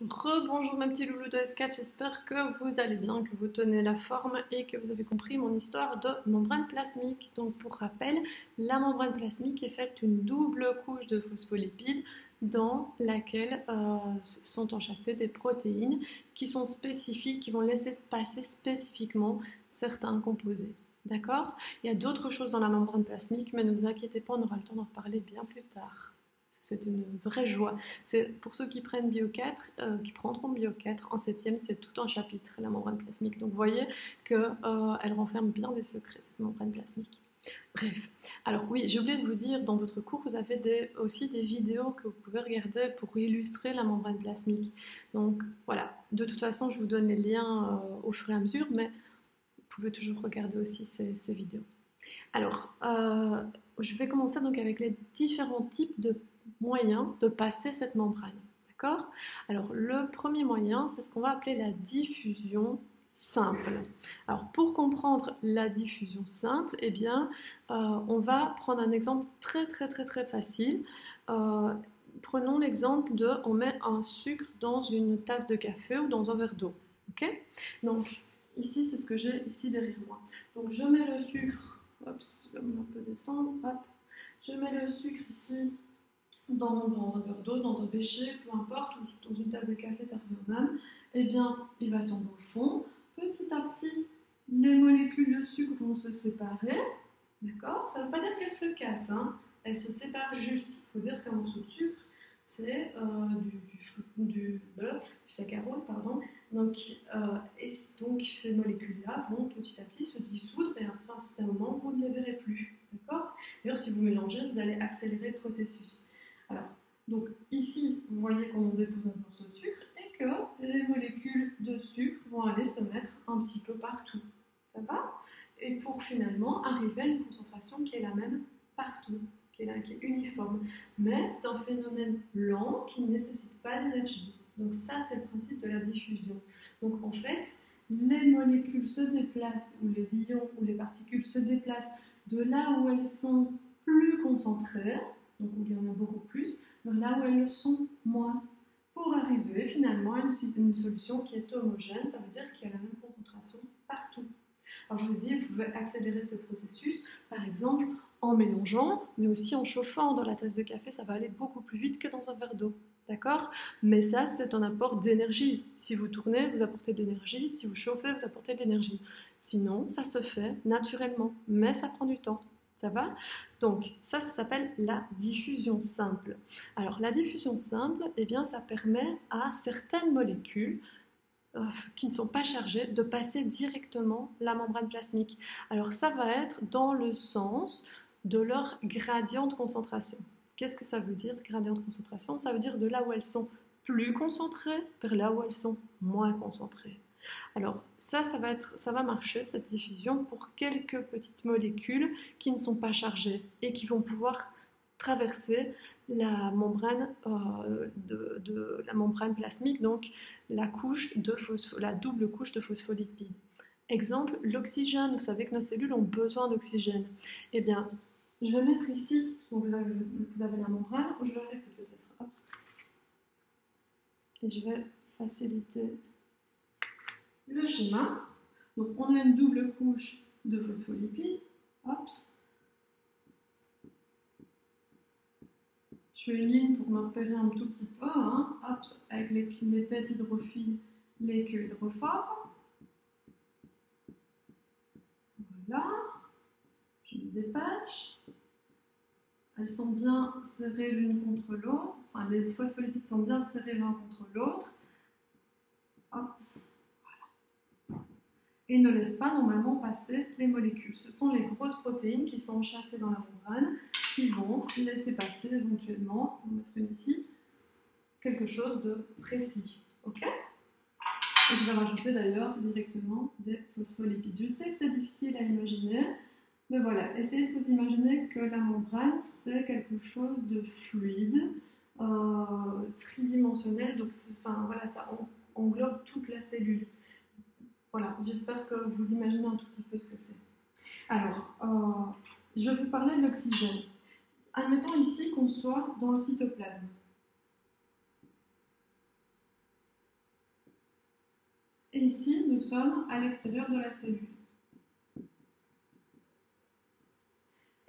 Rebonjour mes petits loulous de S4, j'espère que vous allez bien, que vous tenez la forme et que vous avez compris mon histoire de membrane plasmique. Donc pour rappel, la membrane plasmique est faite d'une double couche de phospholipides dans laquelle sont enchâssées des protéines qui sont spécifiques, qui vont laisser passer spécifiquement certains composés. D'accord? Il y a d'autres choses dans la membrane plasmique, mais ne vous inquiétez pas, on aura le temps d'en reparler bien plus tard. C'est une vraie joie. C'est pour ceux qui prennent Bio 4, qui prendront Bio 4 en 7e, c'est tout un chapitre, la membrane plasmique. Donc vous voyez qu'elle renferme bien des secrets, cette membrane plasmique. Bref, alors oui, j'ai oublié de vous dire, dans votre cours, vous avez aussi des vidéos que vous pouvez regarder pour illustrer la membrane plasmique. Donc voilà, de toute façon, je vous donne les liens au fur et à mesure, mais vous pouvez toujours regarder aussi ces vidéos. Alors, je vais commencer donc avec les différents types de moyens de passer cette membrane. D'accord? Alors, le premier moyen, c'est ce qu'on va appeler la diffusion simple. Alors, pour comprendre la diffusion simple, eh bien, on va prendre un exemple très facile. Prenons l'exemple de, on met un sucre dans une tasse de café ou dans un verre d'eau. Ok? Donc, ici, c'est ce que j'ai ici derrière moi. Donc, je mets le sucre. Hop, on peut descendre, hop. Je mets le sucre ici dans un verre d'eau, dans un péché, peu importe, ou dans une tasse de café, ça revient au même. Eh bien, il va tomber au fond. Petit à petit, les molécules de sucre vont se séparer. D'accord? Ça ne veut pas dire qu'elles se cassent, hein. Elles se séparent juste. Il faut dire qu'un morceau de sucre, c'est du saccharose, pardon. Donc ces molécules-là vont petit à petit se dissoudre et après un certain moment, vous ne les verrez plus. D'accord? D'ailleurs, si vous mélangez, vous allez accélérer le processus. Alors, donc ici, vous voyez qu'on dépose un morceau de sucre et que les molécules de sucre vont aller se mettre un petit peu partout. Ça va? Et pour finalement arriver à une concentration qui est la même partout, qui est uniforme. Mais c'est un phénomène lent qui ne nécessite pas d'énergie. Donc ça, c'est le principe de la diffusion. Donc en fait, les molécules se déplacent, ou les ions ou les particules se déplacent de là où elles sont plus concentrées, donc où il y en a beaucoup plus, vers là où elles le sont moins, pour arriver finalement à une solution qui est homogène. Ça veut dire qu'il y a la même concentration partout. Alors je vous dis, vous pouvez accélérer ce processus, par exemple en mélangeant, mais aussi en chauffant. Dans la tasse de café, ça va aller beaucoup plus vite que dans un verre d'eau. D'accord? Mais ça, c'est un apport d'énergie. Si vous tournez, vous apportez de l'énergie. Si vous chauffez, vous apportez de l'énergie. Sinon, ça se fait naturellement, mais ça prend du temps. Ça va? Donc, ça s'appelle la diffusion simple. Alors, la diffusion simple, eh bien, ça permet à certaines molécules qui ne sont pas chargées de passer directement la membrane plasmique. Alors, ça va être dans le sens de leur gradient de concentration. Qu'est-ce que ça veut dire, gradient de concentration? Ça veut dire de là où elles sont plus concentrées vers là où elles sont moins concentrées. Alors ça va marcher, cette diffusion, pour quelques petites molécules qui ne sont pas chargées et qui vont pouvoir traverser la membrane, la membrane plasmique, donc la double couche de phospholipides. Exemple, l'oxygène. Vous savez que nos cellules ont besoin d'oxygène. Eh bien, je vais mettre ici, donc vous avez la membrane, je vais arrêter peut-être, hop, et je vais faciliter le schéma. Donc on a une double couche de phospholipides, hop. Je fais une ligne pour me repérer un tout petit peu, hein, hop, avec les têtes hydrophiles, les queues hydrophores. Voilà, je me dépêche. Elles sont bien serrées l'une contre l'autre, enfin les phospholipides sont bien serrés l'un contre l'autre. Hop, voilà. Et ne laissent pas normalement passer les molécules. Ce sont les grosses protéines qui sont enchâssées dans la membrane qui vont laisser passer éventuellement, on va mettre une ici, quelque chose de précis. Ok? Et je vais rajouter d'ailleurs directement des phospholipides. Je sais que c'est difficile à imaginer, mais voilà, essayez de vous imaginer que la membrane, c'est quelque chose de fluide, tridimensionnel, donc voilà, ça englobe toute la cellule. Voilà, j'espère que vous imaginez un tout petit peu ce que c'est. Alors, je vous parlais de l'oxygène. Admettons ici qu'on soit dans le cytoplasme. Et ici, nous sommes à l'extérieur de la cellule.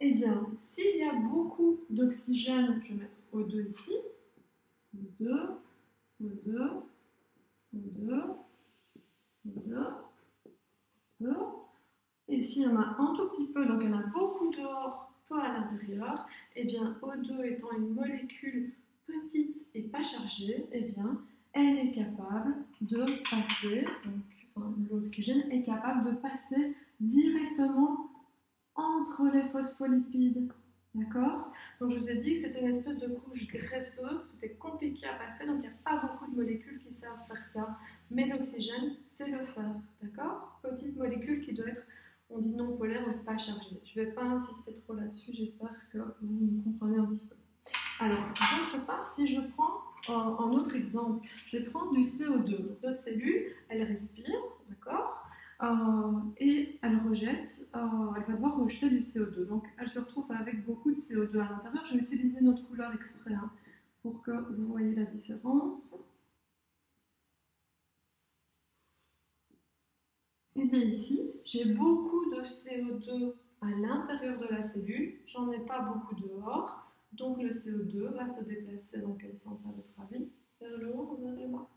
Eh bien, s'il y a beaucoup d'oxygène, je vais mettre O2 ici, O2, O2, O2, O2, O2. Et s'il y en a un tout petit peu, donc il y en a beaucoup dehors, peu à l'intérieur, eh bien O2 étant une molécule petite et pas chargée, eh bien elle est capable de passer, l'oxygène est capable de passer directement entre les phospholipides. D'accord? Donc je vous ai dit que c'était une espèce de couche graisseuse, c'était compliqué à passer, donc il n'y a pas beaucoup de molécules qui savent faire ça. Mais l'oxygène, c'est le faire. D'accord? Petite molécule qui doit être, on dit non polaire, donc pas chargée. Je ne vais pas insister trop là-dessus, j'espère que vous me comprenez un petit peu. Alors, d'autre part, si je prends un autre exemple, je vais prendre du CO2. Donc notre cellule, elle respire, d'accord? Et elle rejette, elle va devoir rejeter du CO2. Donc elle se retrouve avec beaucoup de CO2 à l'intérieur. Je vais utiliser notre couleur exprès pour que vous voyez la différence. Et bien ici, j'ai beaucoup de CO2 à l'intérieur de la cellule, j'en ai pas beaucoup dehors, donc le CO2 va se déplacer dans quel sens à votre avis? Vers le haut ou vers le bas?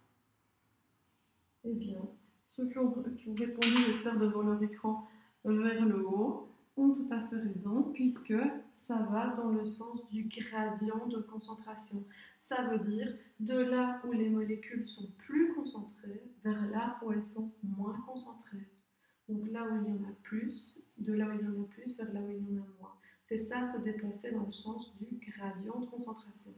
Eh bien, ceux qui ont répondu, j'espère, devant leur écran vers le haut, ont tout à fait raison, puisque ça va dans le sens du gradient de concentration. Ça veut dire de là où les molécules sont plus concentrées, vers là où elles sont moins concentrées. Donc là où il y en a plus, de là où il y en a plus, vers là où il y en a moins. C'est ça, se déplacer dans le sens du gradient de concentration.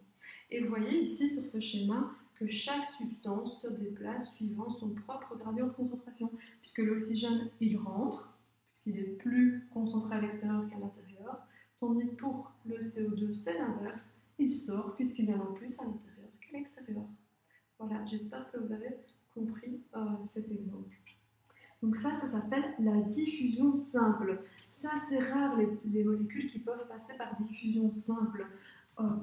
Et vous voyez ici sur ce schéma que chaque substance se déplace suivant son propre gradient de concentration, puisque l'oxygène, il rentre, puisqu'il est plus concentré à l'extérieur qu'à l'intérieur, tandis que pour le CO2, c'est l'inverse, il sort puisqu'il y en a plus à l'intérieur qu'à l'extérieur. Voilà, j'espère que vous avez compris cet exemple. Donc ça s'appelle la diffusion simple. Ça, c'est rare, les molécules qui peuvent passer par diffusion simple.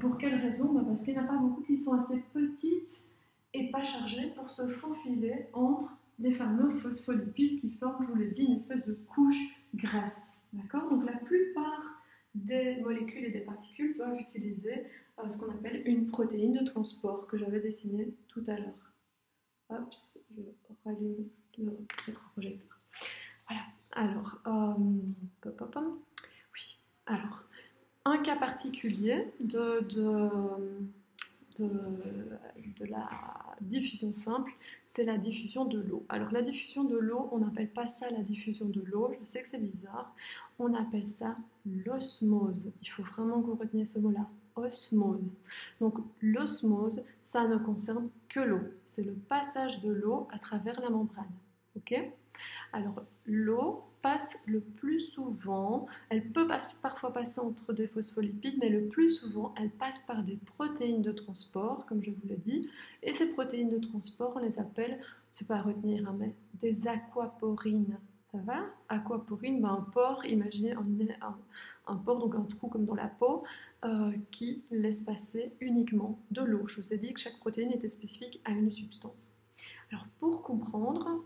Pour quelle raison? Parce qu'il n'y en a pas beaucoup qui sont assez petites et pas chargées pour se faufiler entre les fameux phospholipides qui forment, je vous l'ai dit, une espèce de couche grasse. D'accord? Donc la plupart des molécules et des particules doivent utiliser ce qu'on appelle une protéine de transport que j'avais dessinée tout à l'heure. Hop, je rallume le rétroprojecteur. Voilà. Alors, oui. Alors, un cas particulier de la diffusion simple, c'est la diffusion de l'eau. Alors la diffusion de l'eau, on n'appelle pas ça la diffusion de l'eau, je sais que c'est bizarre, on appelle ça l'osmose. Il faut vraiment que vous reteniez ce mot-là, osmose. Donc l'osmose, ça ne concerne que l'eau, c'est le passage de l'eau à travers la membrane. Ok? Alors l'eau passe le plus souvent, elle peut parfois passer entre des phospholipides, mais le plus souvent, elle passe par des protéines de transport, comme je vous l'ai dit, et ces protéines de transport, on les appelle, c'est pas à retenir, mais des aquaporines. Ça va? Aquaporine, un pore, imaginez un pore, donc un trou comme dans la peau, qui laisse passer uniquement de l'eau. Je vous ai dit que chaque protéine était spécifique à une substance. Alors pour comprendre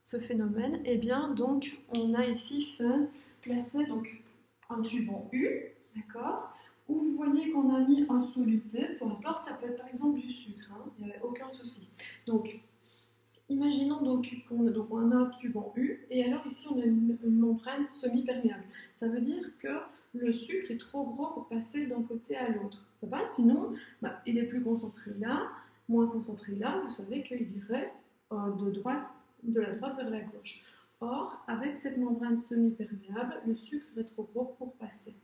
ce phénomène, eh bien donc on a ici placé donc un tube en U, d'accord, où vous voyez qu'on a mis un soluté, peu importe, ça peut être par exemple du sucre, il n'y avait aucun souci. Donc imaginons donc qu'on a un tube en U, et alors ici on a une membrane semi-perméable. Ça veut dire que le sucre est trop gros pour passer d'un côté à l'autre. Ça va? Sinon, il est plus concentré là, moins concentré là, vous savez qu'il irait de la droite vers la gauche. Or, avec cette membrane semi-perméable, le sucre est trop gros pour passer.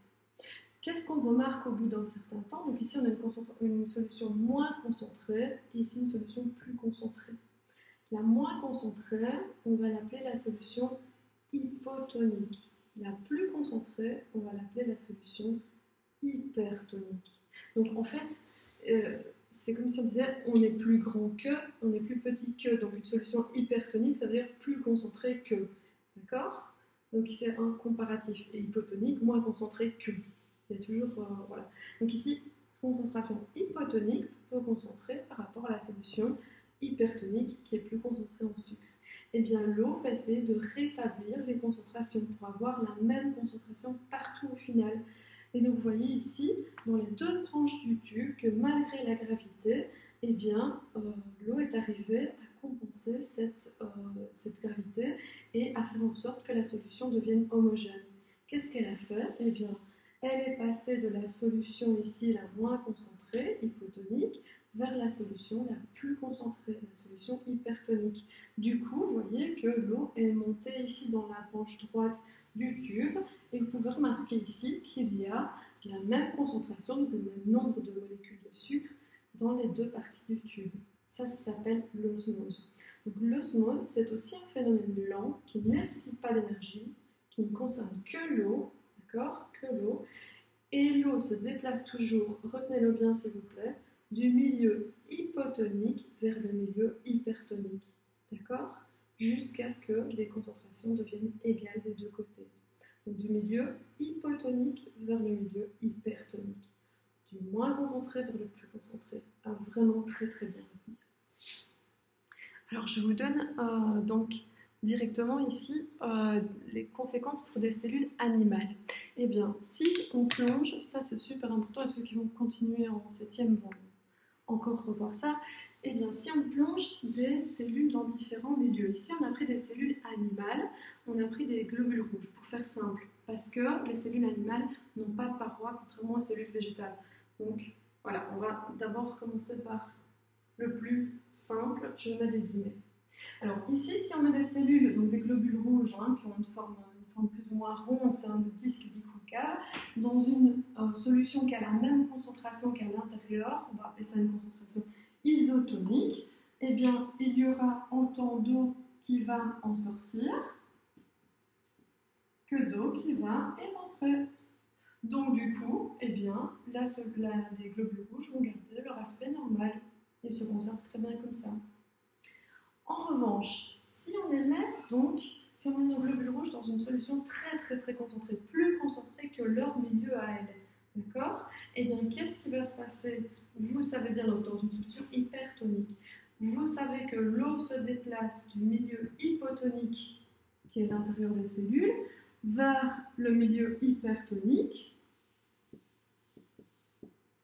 Qu'est-ce qu'on remarque au bout d'un certain temps? Donc ici, on a une solution moins concentrée, et ici, une solution plus concentrée. La moins concentrée, on va l'appeler la solution hypotonique. La plus concentrée, on va l'appeler la solution hypertonique. Donc en fait, c'est comme si on disait on est plus grand que, on est plus petit que. Donc une solution hypertonique, ça veut dire plus concentré que. D'accord? Donc c'est un comparatif. Et hypotonique, moins concentré que. Il y a toujours. Voilà. Donc ici, concentration hypotonique, peu concentrée par rapport à la solution hypertonique qui est plus concentré en sucre. Eh bien, l'eau va essayer de rétablir les concentrations pour avoir la même concentration partout au final. Et donc, vous voyez ici, dans les deux branches du tube, que malgré la gravité, eh bien, l'eau est arrivée à compenser cette gravité et à faire en sorte que la solution devienne homogène. Qu'est-ce qu'elle a fait? Eh bien, elle est passée de la solution ici la moins concentrée, hypotonique, vers la solution la plus concentrée, la solution hypertonique. Du coup, vous voyez que l'eau est montée ici dans la branche droite du tube et vous pouvez remarquer ici qu'il y a la même concentration, donc le même nombre de molécules de sucre dans les deux parties du tube. Ça s'appelle l'osmose. Donc l'osmose, c'est aussi un phénomène lent qui ne nécessite pas d'énergie, qui ne concerne que l'eau, d'accord, que l'eau. Et l'eau se déplace toujours, retenez-le bien s'il vous plaît, du milieu hypotonique vers le milieu hypertonique, d'accord, jusqu'à ce que les concentrations deviennent égales des deux côtés. Donc du milieu hypotonique vers le milieu hypertonique, du moins concentré vers le plus concentré, à vraiment très très bien retenir. Alors je vous donne donc directement ici les conséquences pour des cellules animales. Eh bien, si on plonge, ça c'est super important et ceux qui vont continuer en 7e vont encore revoir ça, eh bien si on plonge des cellules dans différents milieux, ici on a pris des cellules animales, on a pris des globules rouges, pour faire simple, parce que les cellules animales n'ont pas de parois, contrairement aux cellules végétales. Donc voilà, on va d'abord commencer par le plus simple, je vais mettre des guillemets. Alors ici, si on met des cellules, donc des globules rouges, qui ont une forme plus ou moins ronde, c'est un disque biconcal, dans une solution qui a la même concentration qu'à l'intérieur, on va appeler ça une concentration isotonique, eh bien, il y aura autant d'eau qui va en sortir que d'eau qui va y rentrer. Donc du coup, eh bien, les globules rouges vont garder leur aspect normal et se conservent très bien comme ça. En revanche, si on met nos globules rouges dans une solution très très très concentrée, plus concentrée que leur milieu à elle, d'accord? Eh bien, qu'est-ce qui va se passer? Vous savez bien, donc dans une solution hypertonique, vous savez que l'eau se déplace du milieu hypotonique, qui est l'intérieur des cellules, vers le milieu hypertonique.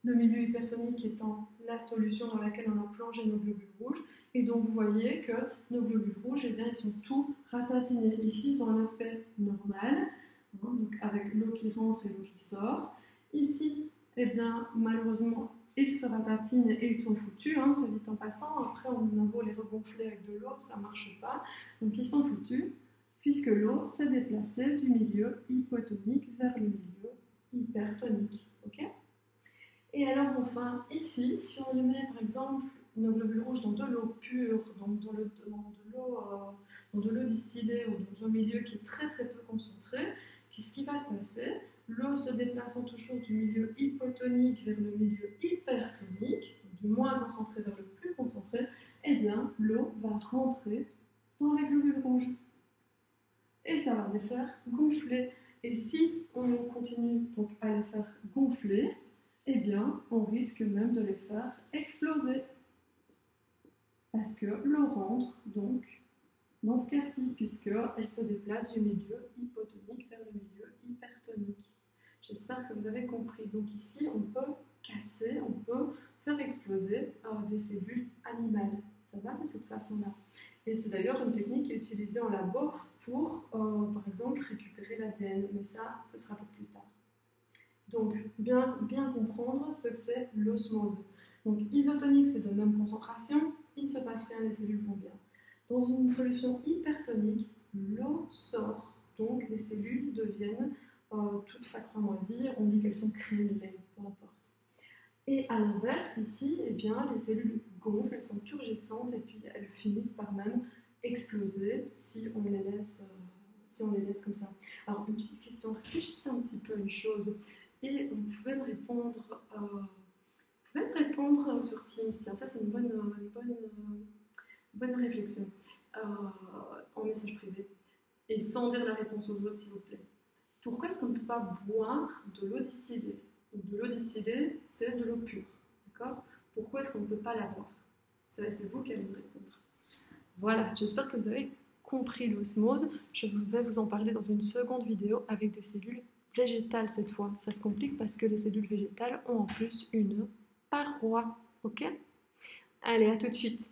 Le milieu hypertonique étant la solution dans laquelle on a plongé nos globules rouges. Et donc vous voyez que nos globules rouges, eh bien, ils sont tous ratatinés. Ici, ils ont un aspect normal, donc avec l'eau qui rentre et l'eau qui sort. Ici, eh bien, malheureusement, ils se ratatinent et ils sont foutus, se dit en passant. Après, on a beau les regonfler avec de l'eau, ça ne marche pas. Donc ils sont foutus, puisque l'eau s'est déplacée du milieu hypotonique vers le milieu hypertonique. Okay? Et alors enfin, ici, si on met par exemple nos globules rouges dans de l'eau pure, dans de l'eau distillée ou dans un milieu qui est très très peu concentré, qu'est-ce qui va se passer? L'eau se déplaçant toujours du milieu hypotonique vers le milieu hypertonique, du moins concentré vers le plus concentré, eh bien l'eau va rentrer dans les globules rouges. Et ça va les faire gonfler. Et si on continue donc à les faire gonfler, eh bien, on risque même de les faire exploser. Parce que l'eau rentre, donc, dans ce cas-ci, puisqu'elle se déplace du milieu hypotonique vers le milieu hypertonique. J'espère que vous avez compris. Donc ici, on peut casser, on peut faire exploser des cellules animales. Ça va de cette façon-là. Et c'est d'ailleurs une technique qui est utilisée en labo pour, par exemple, récupérer l'ADN. Mais ça, ce sera pour plus tard. Donc, bien comprendre ce que c'est l'osmose. Donc, isotonique, c'est de même concentration, il ne se passe rien, les cellules vont bien. Dans une solution hypertonique, l'eau sort, donc les cellules deviennent toutes racramoisies, on dit qu'elles sont crénelées, peu importe. Et à l'inverse, ici, eh bien, les cellules gonflent, elles sont turgescentes et puis elles finissent par même exploser si on les laisse comme ça. Alors, une petite question, réfléchissez un petit peu à une chose. Et vous pouvez me répondre sur Teams. Tiens, ça c'est une bonne réflexion en message privé. Et sans dire la réponse aux autres, s'il vous plaît. Pourquoi est-ce qu'on ne peut pas boire de l'eau distillée? Donc, de l'eau distillée, c'est de l'eau pure. D'accord? Pourquoi est-ce qu'on ne peut pas la boire? C'est vous qui allez me répondre. Voilà, j'espère que vous avez compris l'osmose. Je vais vous en parler dans une seconde vidéo avec des cellules végétales cette fois. Ça se complique parce que les cellules végétales ont en plus une paroi. Ok? Allez, à tout de suite.